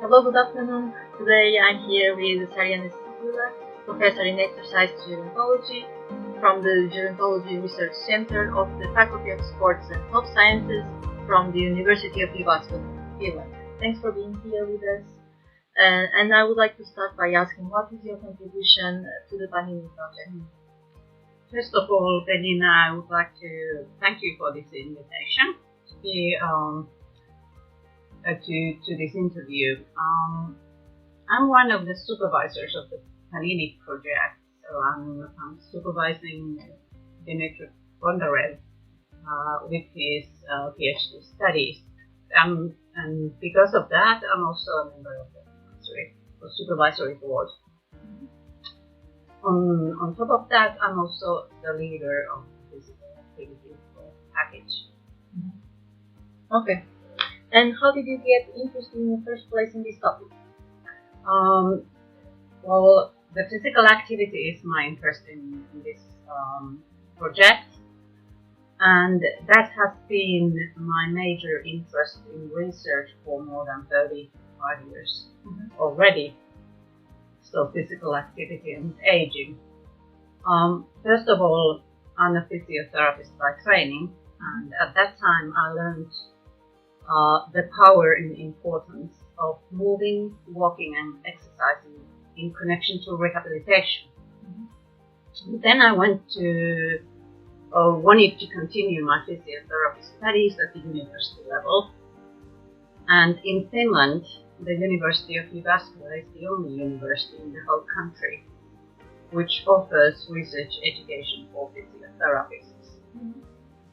Hello, good afternoon. Today I'm here with Sarianna Sipilä, Professor in Exercise Gerontology from the Gerontology Research Center of the Faculty of Sports and Health Sciences from the University of Finland. Thanks for being here with us. And I would like to start by asking, what is your contribution to the PANINI project? First of all, Penina, I would like to thank you for this invitation to be to this interview. I'm one of the supervisors of the PANINI project, so I'm supervising Dmitry Bondarev with his PhD studies. And because of that, I'm also a member of the supervisory board. On top of that, I'm also the leader of the physical activity package. Okay. And how did you get interested in the first place in this topic? Well, the physical activity is my interest in this project, and that has been my major interest in research for more than 35 years already. So physical activity and aging. First of all, I'm a physiotherapist by training, and at that time I learned the power and importance of moving, walking and exercising in connection to rehabilitation. Then I wanted to continue my physiotherapy studies at the university level. And in Finland, the University of Jyväskylä is the only university in the whole country which offers research education for physiotherapists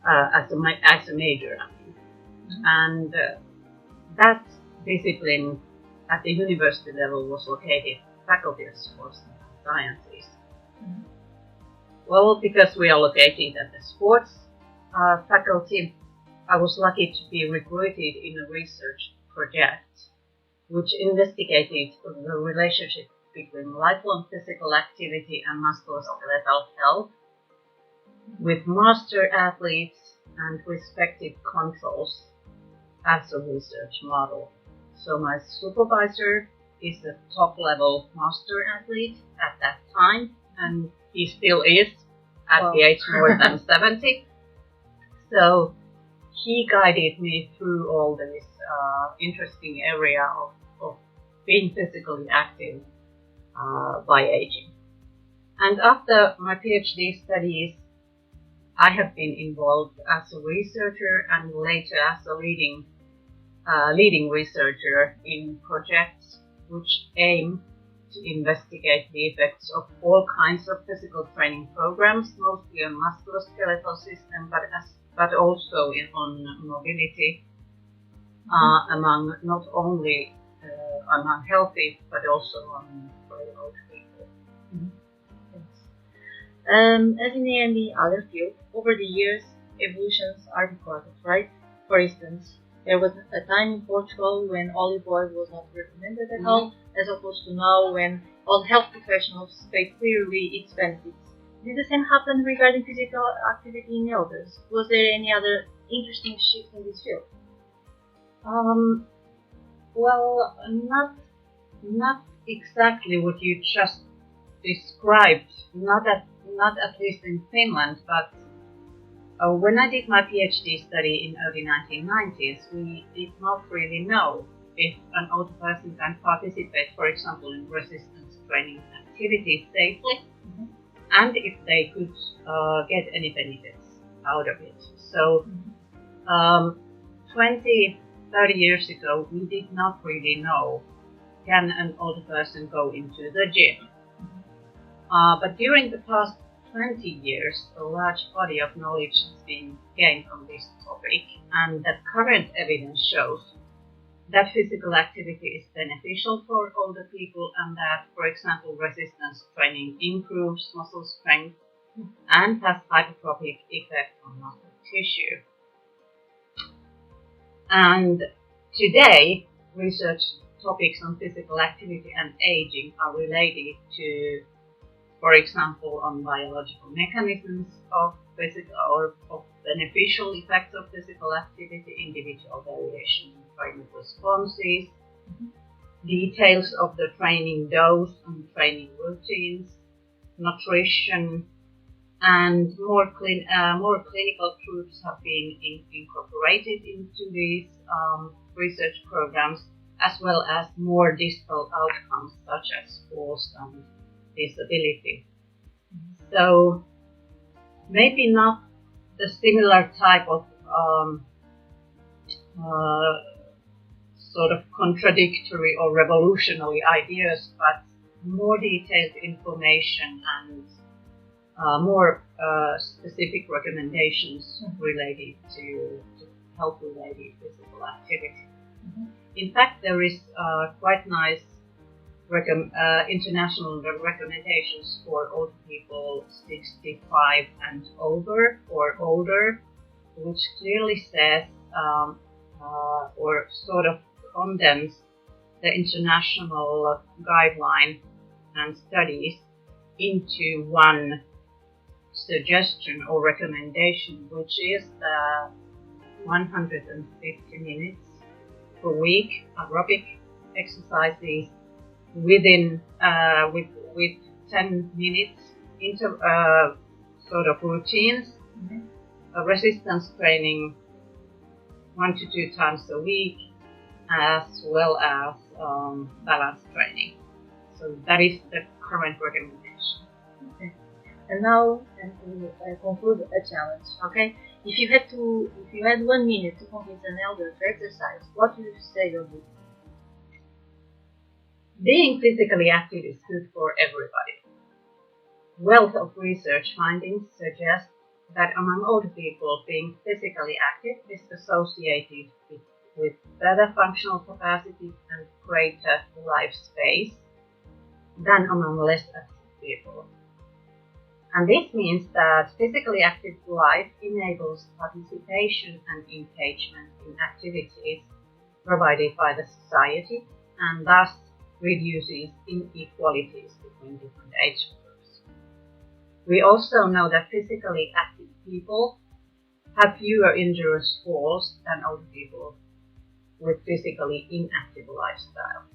as a major. And that discipline at the university level was located at the Faculty of Sports and Sciences. Well, because we are located at the sports faculty, I was lucky to be recruited in a research project which investigated the relationship between lifelong physical activity and musculoskeletal health with master athletes and respective controls as a research model. So my supervisor is a top-level master athlete at that time, and he still is at the age more than 70. So he guided me through all this interesting area of being physically active by aging. And after my PhD studies, I have been involved as a researcher and later as a leading researcher in projects which aim to investigate the effects of all kinds of physical training programs, mostly on musculoskeletal system, but also on mobility among not only among healthy but also on very old people. As in any other field, over the years, evolutions are recorded, right? For instance, there was a time in Portugal when olive oil was not recommended at all, as opposed to now when all health professionals state clearly its benefits. Did the same happen regarding physical activity in elders? Was there any other interesting shift in this field? Well, not exactly what you just described. Not at least in Finland, but when I did my PhD study in early 1990s, we did not really know if an older person can participate, for example, in resistance training activities safely, and if they could get any benefits out of it. So 20, 30 years ago, we did not really know, can an older person go into the gym? But during the past 20 years, a large body of knowledge has been gained on this topic, and the current evidence shows that physical activity is beneficial for older people and that, for example, resistance training improves muscle strength and has hypertrophic effect on muscle tissue. And today, research topics on physical activity and aging are related to, for example, on biological mechanisms of physical or of beneficial effects of physical activity, individual variation in training responses, details of the training dose and training routines, nutrition, and more clinical truths have been incorporated into these research programs, as well as more distal outcomes such as scores and disability. So maybe not the similar type of sort of contradictory or revolutionary ideas, but more detailed information and more specific recommendations related to health-related physical activity. Mm-hmm. In fact, there is quite nice international recommendations for old people 65 and over or older, which clearly says or sort of condense the international guideline and studies into one suggestion or recommendation, which is 150 minutes per week aerobic exercises within with 10 minutes into sort of routines, resistance training 1 to 2 times a week, as well as balance training. So that is the current recommendation. Okay. And now, to conclude a challenge, okay? If you had 1 minute to convince an elder to exercise, what would you say or do? Being physically active is good for everybody. Wealth of research findings suggest that among older people, being physically active is associated with better functional capacity and greater life space than among less active people. And this means that physically active life enables participation and engagement in activities provided by the society, and thus reduces inequalities between different age groups. We also know that physically active people have fewer injurious falls than older people with physically inactive lifestyle.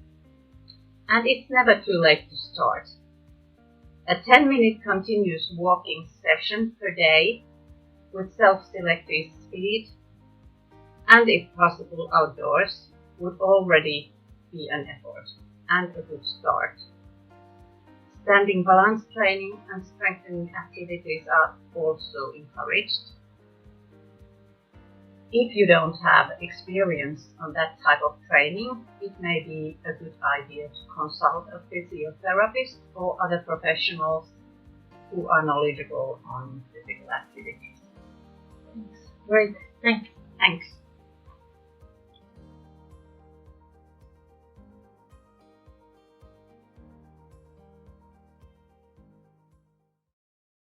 And it's never too late to start. A 10-minute continuous walking session per day with self-selected speed and, if possible, outdoors would already be an effort and a good start. Standing balance training and strengthening activities are also encouraged. If you don't have experience on that type of training, it may be a good idea to consult a physiotherapist or other professionals who are knowledgeable on physical activities. Thanks. Great. Thanks. Thanks.